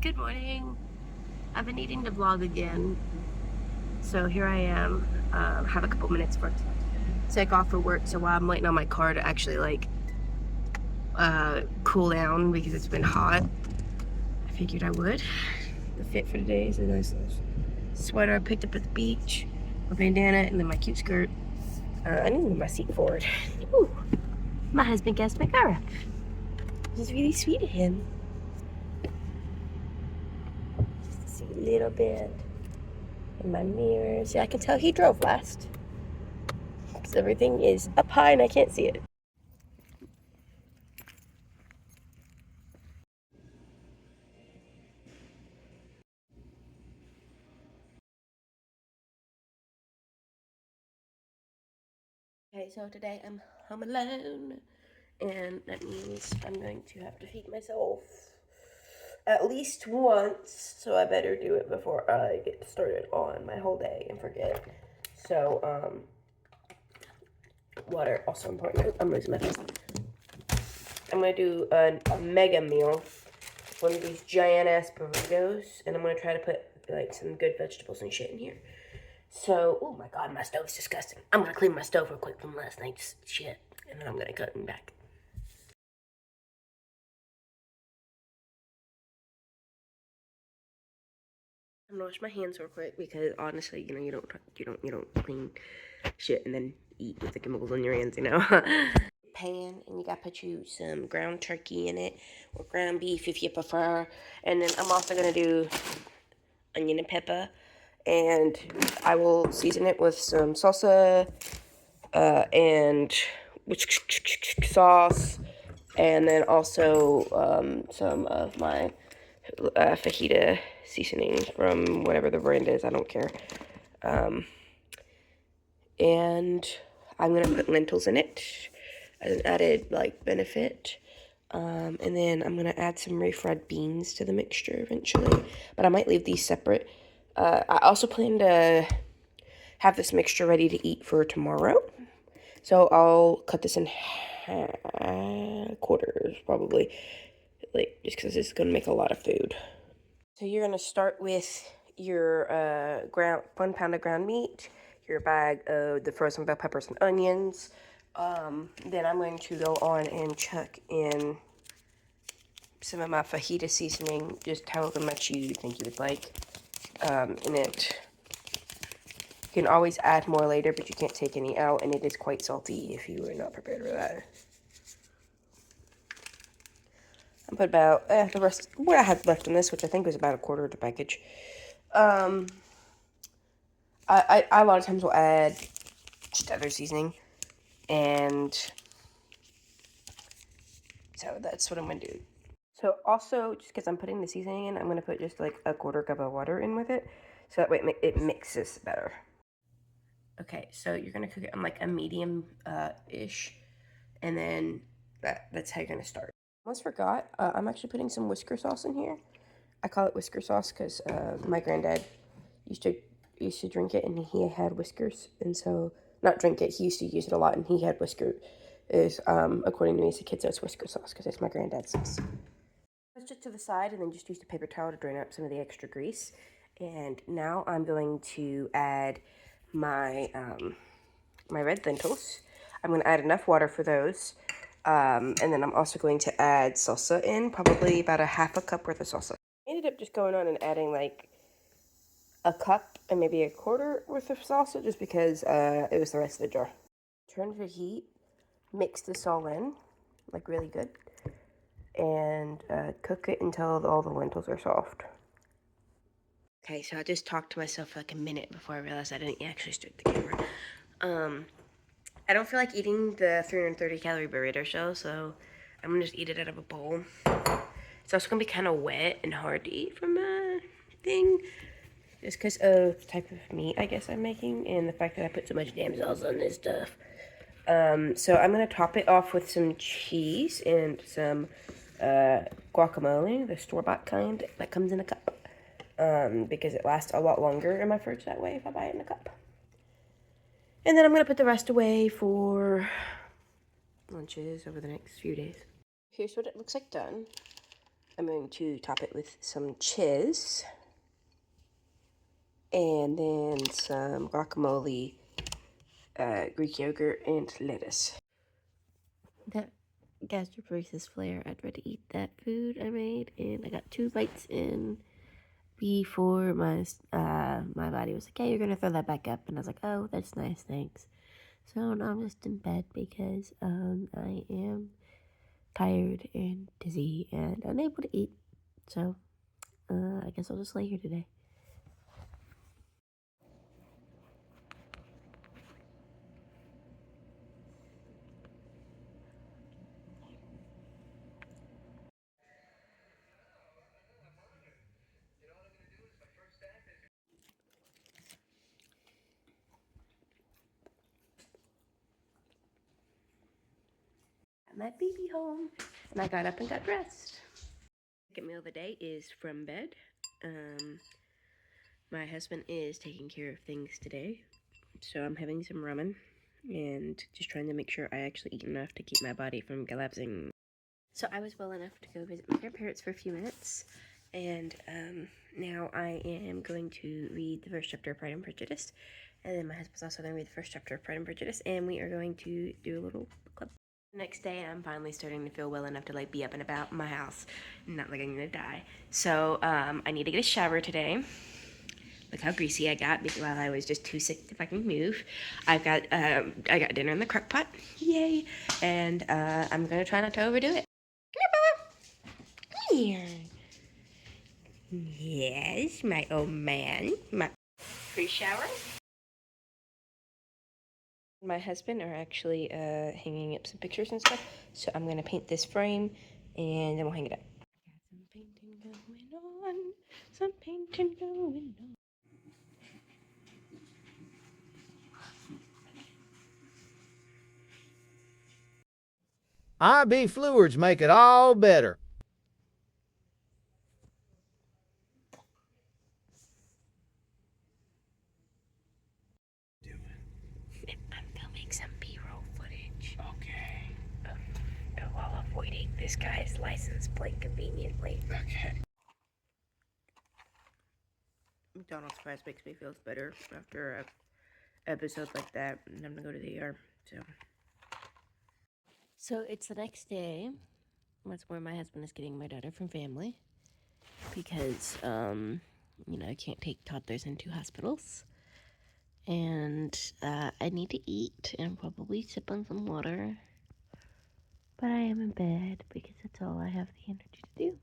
Good morning. I've been needing to vlog again, so here I am. Have a couple minutes for take off for work, so while I'm waiting on my car to actually cool down because it's been hot, I figured I would. The fit for today is a nice little sweater I picked up at the beach, a bandana, and then my cute skirt. I need to move my seat forward. Ooh, my husband gets my car up. This is really sweet of him. Just a little bit in my mirror. See, I can tell he drove last. Because everything is up high and I can't see it. Okay, so today I'm home alone, and that means I'm going to have to feed myself at least once, so I better do it before I get started on my whole day and forget. So, water, also important. I'm losing my face. I'm gonna do a mega meal, one of these giant ass burritos, and I'm gonna try to put like some good vegetables and shit in here. So, oh my god, my stove's disgusting. I'm gonna clean my stove real quick from last night's shit, and then I'm gonna cut it back. I'm gonna wash my hands real quick because honestly, you don't clean shit and then eat with the chemicals on your hands, Pan, and you gotta put you some ground turkey in it or ground beef if you prefer, and then I'm also gonna do onion and pepper, and I will season it with some salsa and sauce, and then also some of my fajita seasoning from whatever the brand is. I don't care. And I'm gonna put lentils in it as an added benefit. And then I'm gonna add some refried beans to the mixture eventually, but I might leave these separate. I also plan to have this mixture ready to eat for tomorrow, so I'll cut this in quarters probably, just because it's gonna make a lot of food. So you're gonna start with your 1 pound of ground meat, your bag of the frozen bell peppers and onions. Then I'm going to go on and chuck in some of my fajita seasoning, just however much you think you would like in it. You can always add more later, but you can't take any out, and it is quite salty if you were not prepared for that. I put about the rest, what I had left in this, which I think was about a quarter of the package. I a lot of times will add just other seasoning, and so that's what I'm going to do. So also, just because I'm putting the seasoning in, I'm going to put just like a quarter cup of water in with it, so that way it mixes better. Okay, so you're going to cook it on like a medium-ish, and then that's how you're going to start. Almost forgot, I'm actually putting some whisker sauce in here. I call it whisker sauce because my granddad used to drink it, and he had whiskers, and so, not drink it, he used to use it a lot, and he had whiskers, according to me as a kid, so it's whisker sauce because it's my granddad's sauce. Push it to the side, and then just use the paper towel to drain up some of the extra grease. And now I'm going to add my my red lentils. I'm going to add enough water for those. And then I'm also going to add salsa in, probably about a half a cup worth of salsa. I ended up just going on and adding like a cup and maybe a quarter worth of salsa just because it was the rest of the jar. Turn to heat, mix this all in, like really good, and cook it until all the lentils are soft. Okay, so I just talked to myself for like a minute before I realized I didn't actually start the camera. I don't feel like eating the 330 calorie burrito shell, so I'm gonna just eat it out of a bowl. It's also gonna be kind of wet and hard to eat from a thing, just because of the type of meat I guess I'm making and the fact that I put so much damn sauce on this stuff. So I'm gonna top it off with some cheese and some guacamole, the store-bought kind that comes in a cup, because it lasts a lot longer in my fridge that way if I buy it in a cup. And then I'm gonna put the rest away for lunches over the next few days. Here's what it looks like done. I'm going to top it with some cheese and then some guacamole, Greek yogurt, and lettuce. That gastroparesis flare, I'd rather eat that food I made, and I got 2 bites in before my body was like, hey, you're gonna throw that back up, and I was like, oh, that's nice, thanks. So now I'm just in bed because I am tired and dizzy and unable to eat. So I guess I'll just lay here today. My baby home, and I got up and got dressed. Second meal of the day is from bed. My husband is taking care of things today, so I'm having some ramen and just trying to make sure I actually eat enough to keep my body from collapsing. So I was well enough to go visit my grandparents for a few minutes, and now I am going to read the first chapter of Pride and Prejudice, and then my husband's also going to read the first chapter of Pride and Prejudice, and we are going to do a little book club. The next day, I'm finally starting to feel well enough to like be up and about my house, not like I'm gonna die. So I need to get a shower today. Look how greasy I got while I was just too sick to fucking move. I got dinner in the crock pot, yay! And I'm gonna try not to overdo it. Come here. Yes, my old man. My pre-shower. My husband are actually hanging up some pictures and stuff, so I'm gonna paint this frame and then we'll hang it up. Got some painting going on, some painting going on. IV fluids make it all better. I'm filming some B-roll footage. Okay. While avoiding this guy's license plate conveniently. Okay. McDonald's fries makes me feel better after a episode like that, and I'm gonna go to the ER. So it's the next day. That's where my husband is getting my daughter from family because I can't take toddlers into hospitals. And I need to eat and probably sip on some water. But I am in bed because that's all I have the energy to do.